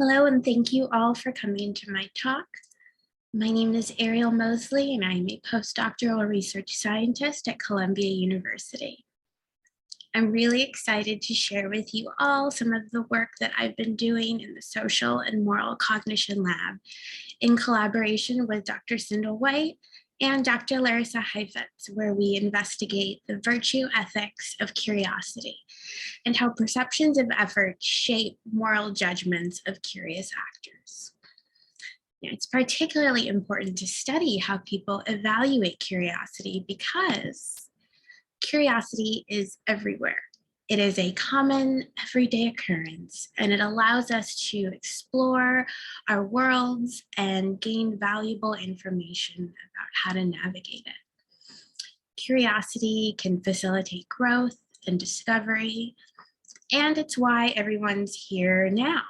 Hello, and thank you all for coming to my talk. My name is Ariel Mosley, and I am a postdoctoral research scientist at Columbia University. I'm really excited to share with you all some of the work that I've been doing in the Social and Moral Cognition Lab in collaboration with Dr. Sindel White and Dr. Larissa Heifetz, where we investigate the virtue ethics of curiosity and how perceptions of effort shape moral judgments of curious actors. It's particularly important to study how people evaluate curiosity because curiosity is everywhere. It is a common everyday occurrence, and it allows us to explore our worlds and gain valuable information about how to navigate it. Curiosity can facilitate growth and discovery, and it's why everyone's here now.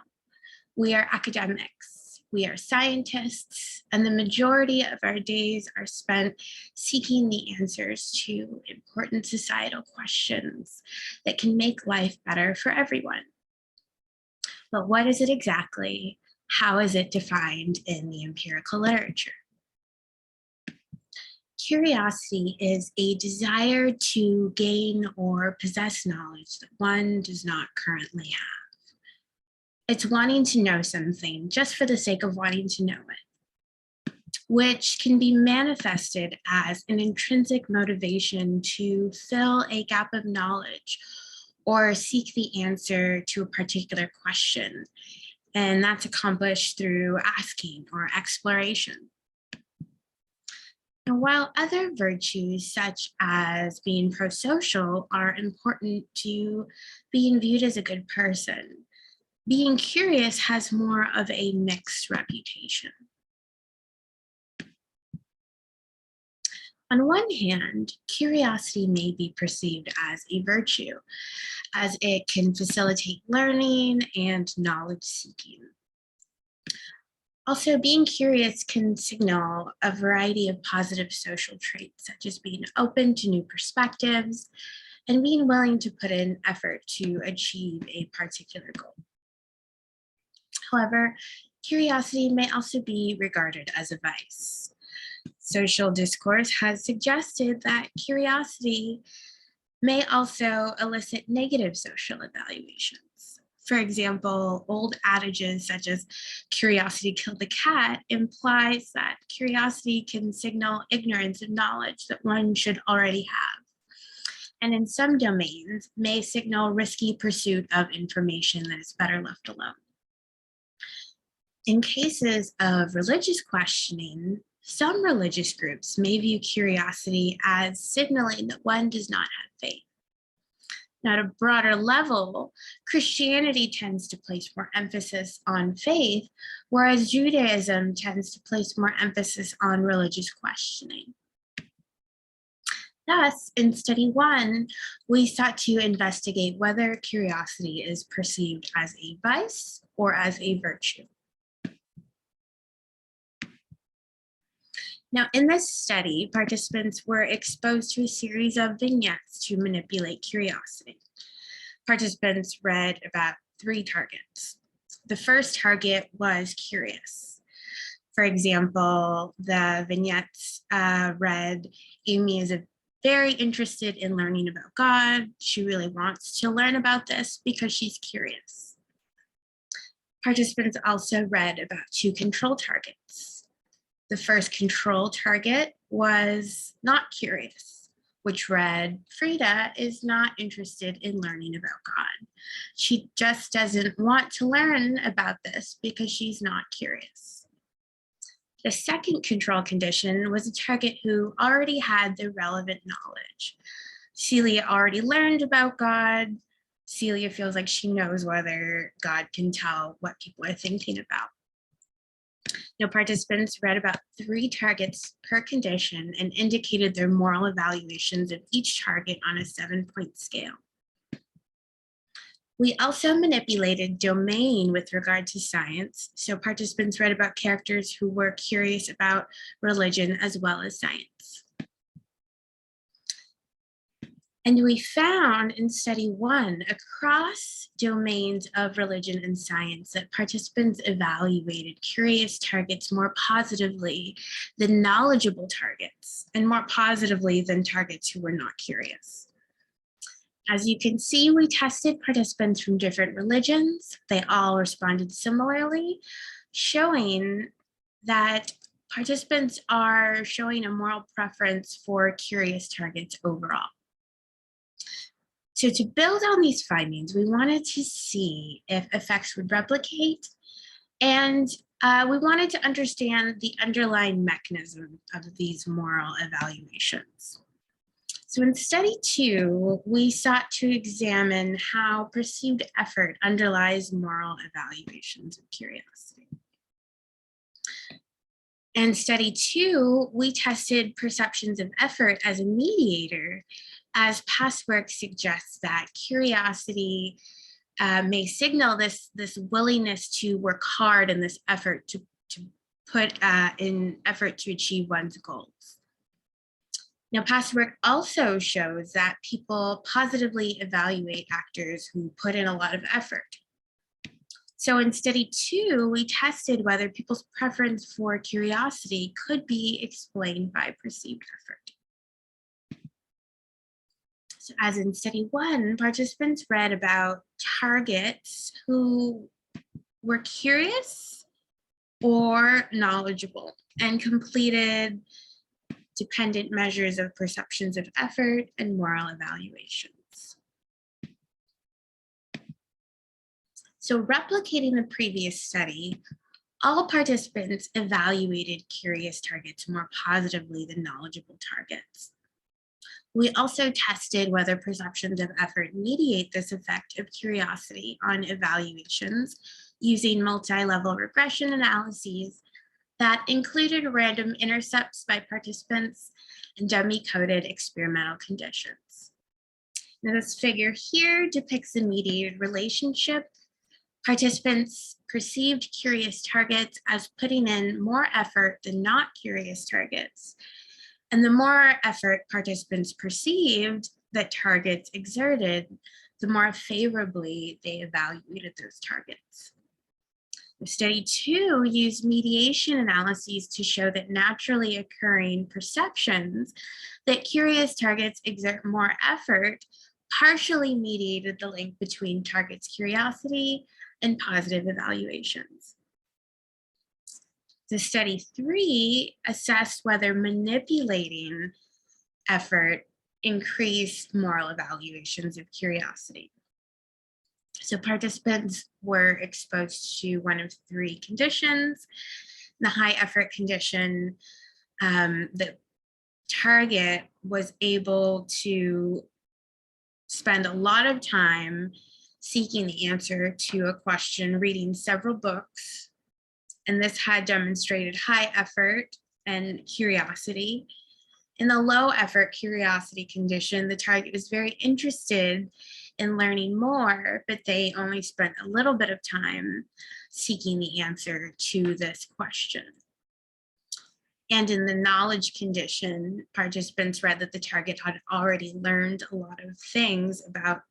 We are academics, we are scientists, and the majority of our days are spent seeking the answers to important societal questions that can make life better for everyone. But what is it exactly? How is it defined in the empirical literature? Curiosity is a desire to gain or possess knowledge that one does not currently have. It's wanting to know something just for the sake of wanting to know it, which can be manifested as an intrinsic motivation to fill a gap of knowledge or seek the answer to a particular question. And that's accomplished through asking or exploration. And while other virtues, such as being pro-social, are important to being viewed as a good person, being curious has more of a mixed reputation. On one hand, curiosity may be perceived as a virtue, as it can facilitate learning and knowledge seeking. Also, being curious can signal a variety of positive social traits, such as being open to new perspectives and being willing to put in effort to achieve a particular goal. However, curiosity may also be regarded as a vice. Social discourse has suggested that curiosity may also elicit negative social evaluations. For example, old adages such as curiosity killed the cat implies that curiosity can signal ignorance of knowledge that one should already have, and in some domains may signal risky pursuit of information that is better left alone. In cases of religious questioning, some religious groups may view curiosity as signaling that one does not have faith. Now, at a broader level, Christianity tends to place more emphasis on faith, whereas Judaism tends to place more emphasis on religious questioning. Thus, in study one, we sought to investigate whether curiosity is perceived as a vice or as a virtue. Now, in this study, participants were exposed to a series of vignettes to manipulate curiosity. Participants read about 3 targets. The first target was curious. For example, the vignettes read, Amy is very interested in learning about God. She really wants to learn about this because she's curious. Participants also read about 2 control targets. The first control target was not curious, which read, Frida is not interested in learning about God. She just doesn't want to learn about this because she's not curious. The second control condition was a target who already had the relevant knowledge. Celia already learned about God. Celia feels like she knows whether God can tell what people are thinking about. Now, participants read about 3 targets per condition and indicated their moral evaluations of each target on a 7-point scale. We also manipulated domain with regard to science, so participants read about characters who were curious about religion as well as science. And we found in study 1, across domains of religion and science, that participants evaluated curious targets more positively than knowledgeable targets, and more positively than targets who were not curious. As you can see, we tested participants from different religions. They all responded similarly, showing that participants are showing a moral preference for curious targets overall. So to build on these findings, we wanted to see if effects would replicate, and we wanted to understand the underlying mechanism of these moral evaluations. So in study 2, we sought to examine how perceived effort underlies moral evaluations of curiosity. In study 2, we tested perceptions of effort as a mediator, as past work suggests that curiosity may signal this willingness to work hard and this effort to put in effort to achieve one's goals. Now, past work also shows that people positively evaluate actors who put in a lot of effort. So in study 2, we tested whether people's preference for curiosity could be explained by perceived effort. So as in study 1, participants read about targets who were curious or knowledgeable and completed dependent measures of perceptions of effort and moral evaluations. So replicating the previous study, all participants evaluated curious targets more positively than knowledgeable targets. We also tested whether perceptions of effort mediate this effect of curiosity on evaluations using multi-level regression analyses that included random intercepts by participants and dummy-coded experimental conditions. Now, this figure here depicts the mediated relationship. Participants perceived curious targets as putting in more effort than not curious targets. And the more effort participants perceived that targets exerted, the more favorably they evaluated those targets. Study 2 used mediation analyses to show that naturally occurring perceptions that curious targets exert more effort partially mediated the link between targets' curiosity and positive evaluations. The study 3 assessed whether manipulating effort increased moral evaluations of curiosity. So participants were exposed to one of 3 conditions. The high effort condition, the target was able to spend a lot of time seeking the answer to a question, reading several books, and this had demonstrated high effort and curiosity. In the low effort curiosity condition, the target was very interested in learning more, but they only spent a little bit of time seeking the answer to this question. And in the knowledge condition, participants read that the target had already learned a lot of things about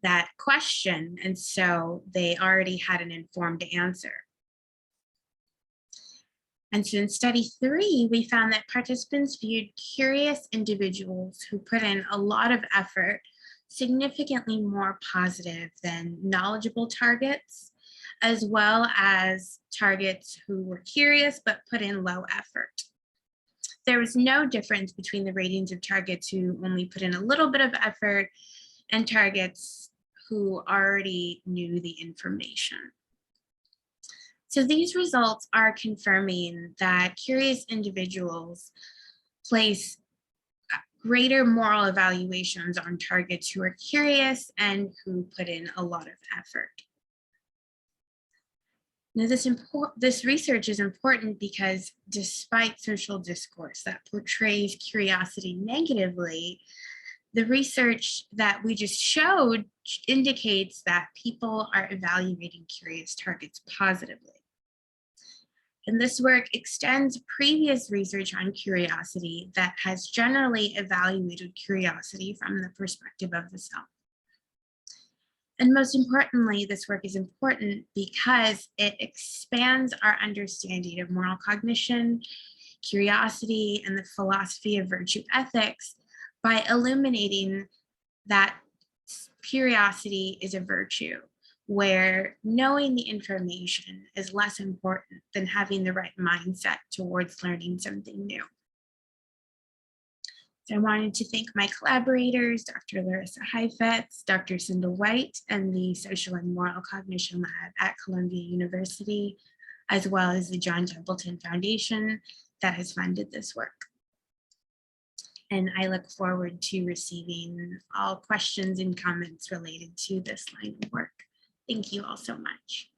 that question, and so they already had an informed answer. And so in study 3, we found that participants viewed curious individuals who put in a lot of effort significantly more positive than knowledgeable targets, as well as targets who were curious but put in low effort. There was no difference between the ratings of targets who only put in a little bit of effort and targets who already knew the information. So these results are confirming that curious individuals place greater moral evaluations on targets who are curious and who put in a lot of effort. Now, this research is important because despite social discourse that portrays curiosity negatively, the research that we just showed indicates that people are evaluating curious targets positively. And this work extends previous research on curiosity that has generally evaluated curiosity from the perspective of the self. And most importantly, this work is important because it expands our understanding of moral cognition, curiosity, and the philosophy of virtue ethics by illuminating that curiosity is a virtue, where knowing the information is less important than having the right mindset towards learning something new. So I wanted to thank my collaborators, Dr. Larissa Heifetz, Dr. Cinda White, and the Social and Moral Cognition Lab at Columbia University, as well as the John Templeton Foundation that has funded this work. And I look forward to receiving all questions and comments related to this line of work. Thank you all so much.